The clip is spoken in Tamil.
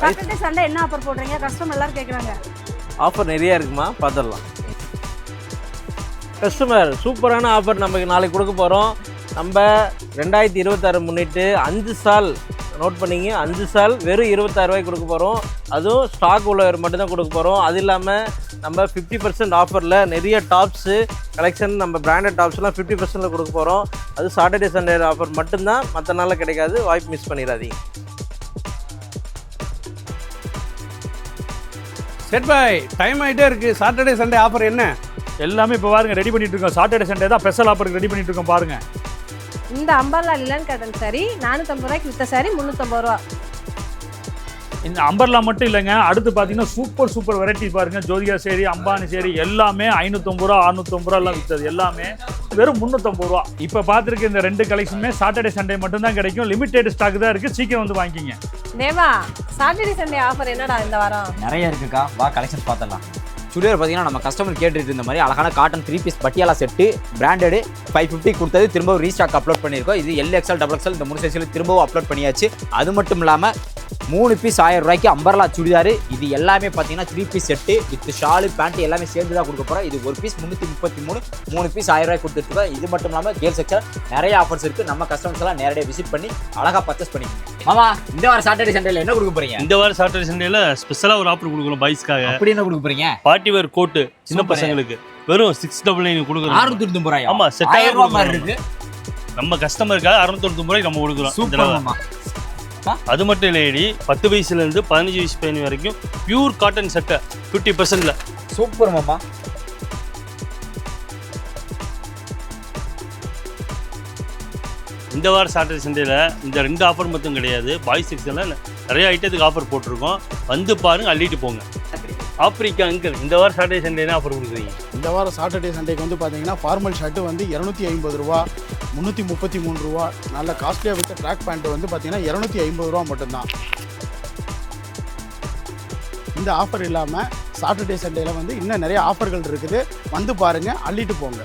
சாட்டர்டே சண்டே என்ன ஆஃபர் போடுறீங்க? கஸ்டமர் எல்லாரும் கேட்குறாங்க. ஆஃபர் நிறைய இருக்குமா, பார்த்துடலாம். கஸ்டமர் சூப்பரான ஆஃபர் நமக்கு நாளைக்கு கொடுக்க போகிறோம். நம்ம 2026 முன்னிட்டு 5 சால் நோட் பண்ணிங்க, 5 சால் வெறும் 26 ரூபாய்க்கு கொடுக்க போகிறோம். அதுவும் ஸ்டாக் உள்ளவர் மட்டும்தான் கொடுக்க போகிறோம். அது இல்லாமல் நம்ம 50% ஆஃபரில் நிறைய டாப்ஸு கலெக்ஷன், நம்ம பிராண்டட் டாப்ஸ்லாம் 50% கொடுக்க போகிறோம். அது சாட்டர்டே சண்டே ஆஃபர் மட்டும்தான், மற்ற நாளில் கிடைக்காது. வாய்ப்பு மிஸ் பண்ணிடாதீங்க. செட் பாய், டைம் ஆகிட்டே இருக்குது. சாட்டர்டே சண்டே ஆஃபர் என்ன? எல்லாமே இப்போ பாருங்க ரெடி பண்ணிட்டு இருக்கோம். சாட்டர்டே சண்டே தான் ஸ்பெஷல் ஆஃபருக்கு ரெடி பண்ணிட்டு இருக்கோம் பாருங்க. இந்த அம்பர்லா லிலன் காட்டன் சாரி 450 ரூபாய்க்கு வித்த சாரி 350 ரூபா. இந்த அம்பர்லா மட்டும் இல்லைங்க, அடுத்து பார்த்தீங்கன்னா சூப்பர் வெரைட்டி பாருங்க. ஜோதிகா சேரி, அம்பானி சேரி எல்லாமே 550 ரூபா 650 ரூபா எல்லாம் விற்றது எல்லாமே வெறும் 350 ரூபா. இப்போ பார்த்துருக்க இந்த 2 கலெக்ஷனுமே சாட்டர்டே சண்டே மட்டும்தான் கிடைக்கும். லிமிடெட் ஸ்டாக் தான் இருக்குது, சீக்கிரம் வந்து வாங்கிக்கிங்க. தேவா, சாட்டர்டே சண்டே ஆஃபர் என்னடா இந்த வாரம்? நிறைய இருக்குக்கா, வா கலெக்ஷன் பார்த்துடலாம். சுடிதார் பார்த்தீங்கன்னா நம்ம கஸ்டமர் கேட்டுட்டு இருந்த மாதிரி அழகான cotton 3 piece Patiala set branded 550 கொடுத்தது திரும்ப ரீஸ்டாக் அப்லோட் பண்ணியிருக்கோம். இது LXL XXL இந்த 3 சைஸில் திரும்பவும் அப்லோட் பண்ணியாச்சு. அது மட்டும் இல்லாமல் 3 பீஸ் 1000 ரூபாய்க்கு அம்பர்லா சுடிதார். இது எல்லாமே பார்த்தீங்கன்னா 3 piece set with shawl pant எல்லாமே சேர்ந்து தான் கொடுக்க போகிறோம். இது ஒரு பீஸ் 333, 3 பீஸ் 1000 ரூபாய்க்கு கொடுத்துருக்கோம். இது மட்டும் இல்லாமல் கேர்ள்ஸ் செக்ஷன் நிறைய ஆஃபர்ஸ் இருக்குது. நம்ம கஸ்டமர்ஸ் எல்லாம் நேரடியாக விசிட் பண்ணி அழகாக பர்ச்சேஸ் பண்ணிக்கோங்க. மாமா, இந்த வாரம் சாட்டர்டே சண்டேல என்ன கொடுக்க போறீங்க? இந்த வாரம் சாட்டர்டே சண்டேல ஸ்பெஷலாக ஒரு ஆஃபர் கொடுக்குறோம் பாய்ஸ்க்காக. அப்படி என்ன கொடுக்க போறீங்க? பார்ட்டி வேர் கோட்டு சின்ன பசங்களுக்கு வெறும் 699 கொடுக்குறோம். 690 ரூபாய். ஆமா, செட் 1000 ரூபாய் மாதிரி இருக்கு. நம்ம கஸ்டமருக்காக 690 ரூபாய்க்கு நம்ம கொடுக்குறோம். சூப்பர் மாமா. அது மட்டும் இல்லையடி, 10 வயசுலேருந்து 15 வயசு பையன் வரைக்கும் பியூர் காட்டன் சட்டை 50%ல. சூப்பர் மாமா. இந்த வாரம் சாட்டர்டே சண்டேல இந்த 2 ஆஃபர் மட்டும் கிடையாது, பாய்ஸ் செக்ஷனில் நிறைய ஐட்டத்துக்கு ஆஃபர் போட்டிருக்கோம். வந்து பாருங்க, அள்ளிட்டு போங்க. ஆப்பிரிக்கா அங்கிள், இந்த வாரம் சாட்டர்டே சண்டே ஆஃபர் கொடுக்குறீங்க? இந்த வாரம் சாட்டர்டே சண்டேக்கு வந்து பார்த்தீங்கன்னா ஃபார்மல் ஷர்ட்டு வந்து 250 ரூபா, 333 ரூபா. நல்ல காஸ்ட்லியாக வித்த ட்ராக் பேண்ட் வந்து பார்த்தீங்கன்னா 250 ரூபா மட்டும்தான். இந்த ஆஃபர் இல்லாமல் சாட்டர்டே சண்டேல வந்து இன்னும் நிறைய ஆஃபர்கள் இருக்குது. வந்து பாருங்கள், அள்ளிட்டு போங்க.